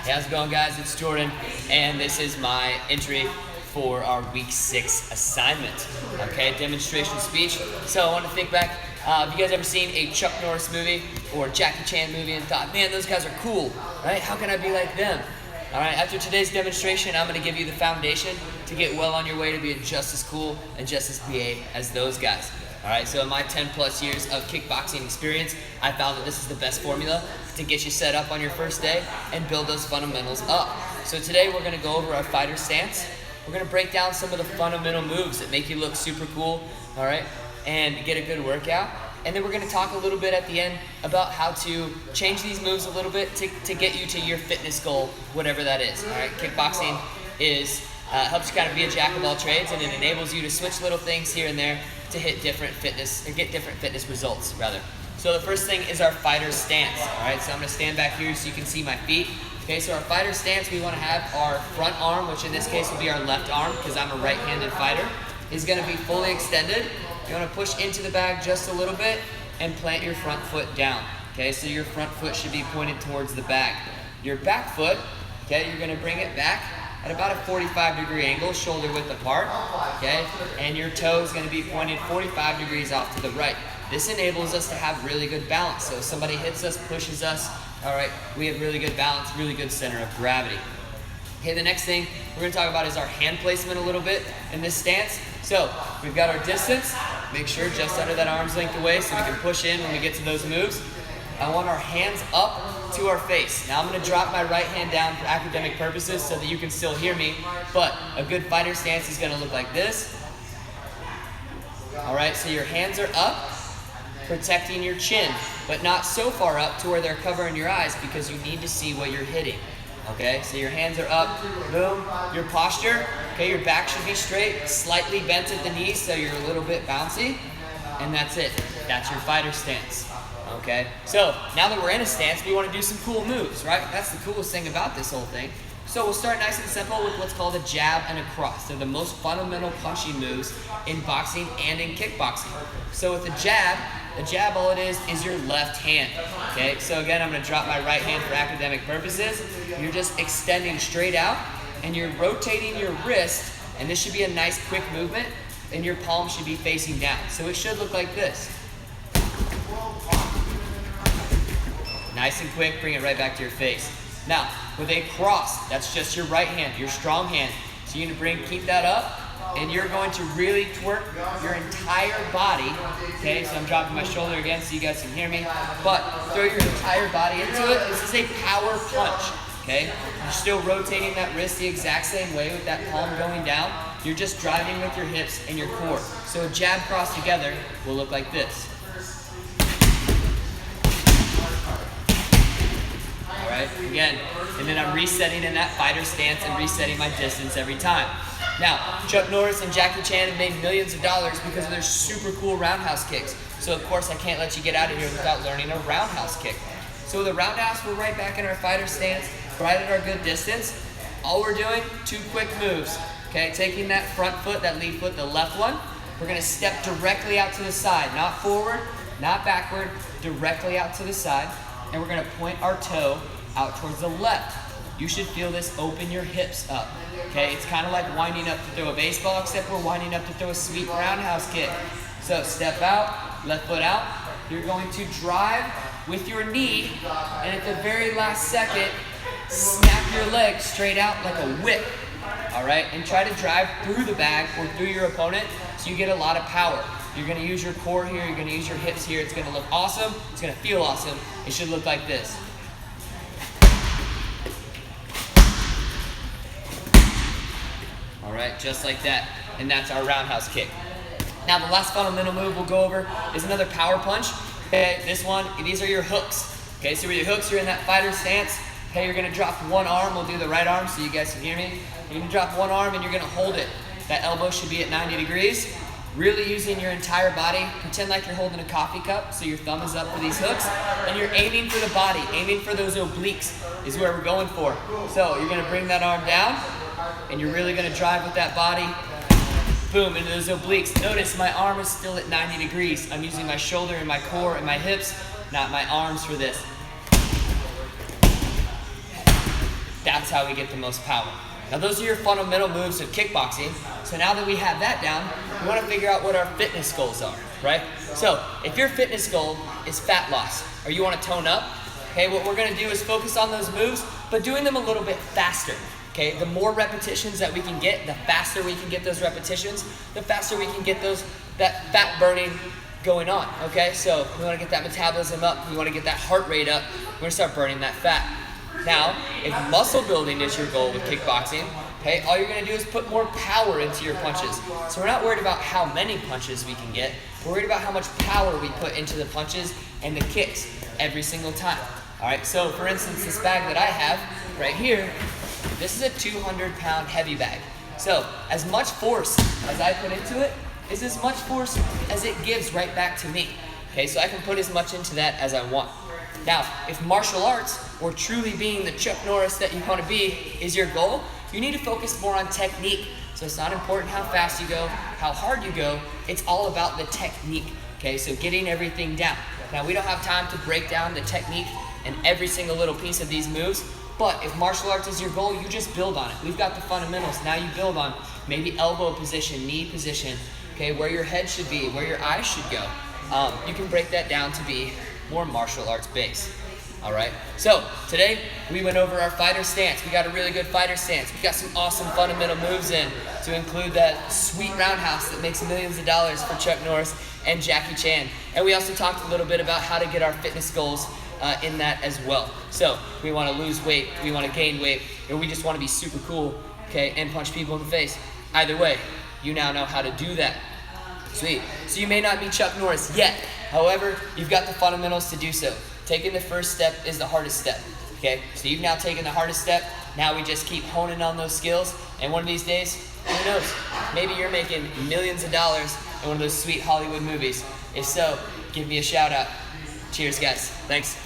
Hey, how's it going, guys? It's Jordan, and this is my entry for our week 6 assignment. Okay, demonstration speech. So I want to think back. Have you guys ever seen a Chuck Norris movie or Jackie Chan movie and thought, man, those guys are cool, right? How can I be like them? All right, after today's demonstration, I'm going to give you the foundation to get well on your way to being just as cool and just as BA as those guys. All right, so in my 10 plus years of kickboxing experience, I found that this is the best formula to get you set up on your first day and build those fundamentals up. So today we're gonna go over our fighter stance. We're gonna break down some of the fundamental moves that make you look super cool, all right, and get a good workout. And then we're gonna talk a little bit at the end about how to change these moves a little bit to get you to your fitness goal, whatever that is, all right? Kickboxing helps you kind of be a jack of all trades, and it enables you to switch little things here and there to hit different fitness, or get different fitness results, rather. So the first thing is our fighter stance, all right? So I'm gonna stand back here so you can see my feet. Okay, so our fighter stance, we wanna have our front arm, which in this case will be our left arm, because I'm a right-handed fighter, is gonna be fully extended. You wanna push into the bag just a little bit and plant your front foot down. Okay, so your front foot should be pointed towards the bag. Your back foot, okay, you're gonna bring it back at about a 45-degree angle, shoulder width apart, okay? And your toe is gonna be pointed 45 degrees off to the right. This enables us to have really good balance. So if somebody hits us, pushes us, all right, we have really good balance, really good center of gravity. Okay, the next thing we're gonna talk about is our hand placement a little bit in this stance. So we've got our distance, make sure just under that arm's length away so we can push in when we get to those moves. I want our hands up to our face. Now I'm gonna drop my right hand down for academic purposes so that you can still hear me, but a good fighter stance is gonna look like this. All right, so your hands are up, protecting your chin, but not so far up to where they're covering your eyes because you need to see what you're hitting. Okay, so your hands are up, boom. Your posture, okay, your back should be straight, slightly bent at the knees so you're a little bit bouncy, and that's it. That's your fighter stance. Okay, so now that we're in a stance, we want to do some cool moves, right? That's the coolest thing about this whole thing. So we'll start nice and simple with what's called a jab and a cross. They're the most fundamental punching moves in boxing and in kickboxing. So with a jab all it is your left hand. Okay, so again, I'm going to drop my right hand for academic purposes. You're just extending straight out, and you're rotating your wrist, and this should be a nice quick movement, and your palm should be facing down. So it should look like this. Nice and quick, bring it right back to your face. Now, with a cross, that's just your right hand, your strong hand. So you're gonna keep that up, and you're going to really twerk your entire body. Okay, so I'm dropping my shoulder again so you guys can hear me. But throw your entire body into it. This is a power punch, okay? You're still rotating that wrist the exact same way with that palm going down. You're just driving with your hips and your core. So a jab cross together will look like this. All right, again, and then I'm resetting in that fighter stance and resetting my distance every time. Now, Chuck Norris and Jackie Chan have made millions of dollars because of their super cool roundhouse kicks. So of course I can't let you get out of here without learning a roundhouse kick. So with a roundhouse, we're right back in our fighter stance, right at our good distance. All we're doing, 2 quick moves. Okay, taking that front foot, that lead foot, the left one, we're gonna step directly out to the side, not forward, not backward, directly out to the side. And we're gonna point our toe out towards the left. You should feel this open your hips up. Okay, it's kind of like winding up to throw a baseball, except we're winding up to throw a sweet roundhouse kick. So step out, left foot out. You're going to drive with your knee, and at the very last second, snap your leg straight out like a whip. All right, and try to drive through the bag or through your opponent so you get a lot of power. You're gonna use your core here, you're gonna use your hips here. It's gonna look awesome, it's gonna feel awesome. It should look like this. All right, just like that, and that's our roundhouse kick. Now the last fundamental move we'll go over is another power punch. Okay, this one, these are your hooks. Okay, so with your hooks, you're in that fighter stance. Okay, you're gonna drop one arm, we'll do the right arm so you guys can hear me. You're gonna drop one arm and you're gonna hold it. That elbow should be at 90 degrees. Really using your entire body. Pretend like you're holding a coffee cup, so your thumb is up for these hooks, and you're aiming for the body, aiming for those obliques is where we're going for. So you're gonna bring that arm down, and you're really gonna drive with that body, boom, into those obliques. Notice my arm is still at 90 degrees. I'm using my shoulder and my core and my hips, not my arms for this. That's how we get the most power. Now those are your fundamental moves of kickboxing. So now that we have that down, we want to figure out what our fitness goals are, right? So if your fitness goal is fat loss, or you want to tone up, okay, what we're going to do is focus on those moves, but doing them a little bit faster. Okay, the more repetitions that we can get, the faster we can get those repetitions, the faster we can get that fat burning going on, okay? So we want to get that metabolism up, we want to get that heart rate up, we're going to start burning that fat. Now, if muscle building is your goal with kickboxing, okay, all you're going to do is put more power into your punches. So we're not worried about how many punches we can get, we're worried about how much power we put into the punches and the kicks every single time. All right, so for instance, this bag that I have right here, this is a 200-pound heavy bag. So as much force as I put into it is as much force as it gives right back to me. Okay, so I can put as much into that as I want. Now, if martial arts, or truly being the Chuck Norris that you want to be, is your goal, you need to focus more on technique. So it's not important how fast you go, how hard you go, it's all about the technique. Okay, so getting everything down. Now, we don't have time to break down the technique and every single little piece of these moves, but if martial arts is your goal, you just build on it. We've got the fundamentals. Now you build on maybe elbow position, knee position, okay, where your head should be, where your eyes should go. You can break that down to be more martial arts based. All right, so today we went over our fighter stance. We got a really good fighter stance. We got some awesome fundamental moves in to include that sweet roundhouse that makes millions of dollars for Chuck Norris and Jackie Chan. And we also talked a little bit about how to get our fitness goals in that as well. So we want to lose weight, we want to gain weight, or we just want to be super cool, okay, and punch people in the face. Either way, you now know how to do that. Sweet. So you may not be Chuck Norris yet. However, you've got the fundamentals to do so. Taking the first step is the hardest step. Okay? So you've now taken the hardest step. Now we just keep honing on those skills. And one of these days, who knows? Maybe you're making millions of dollars in one of those sweet Hollywood movies. If so, give me a shout out. Cheers, guys. Thanks.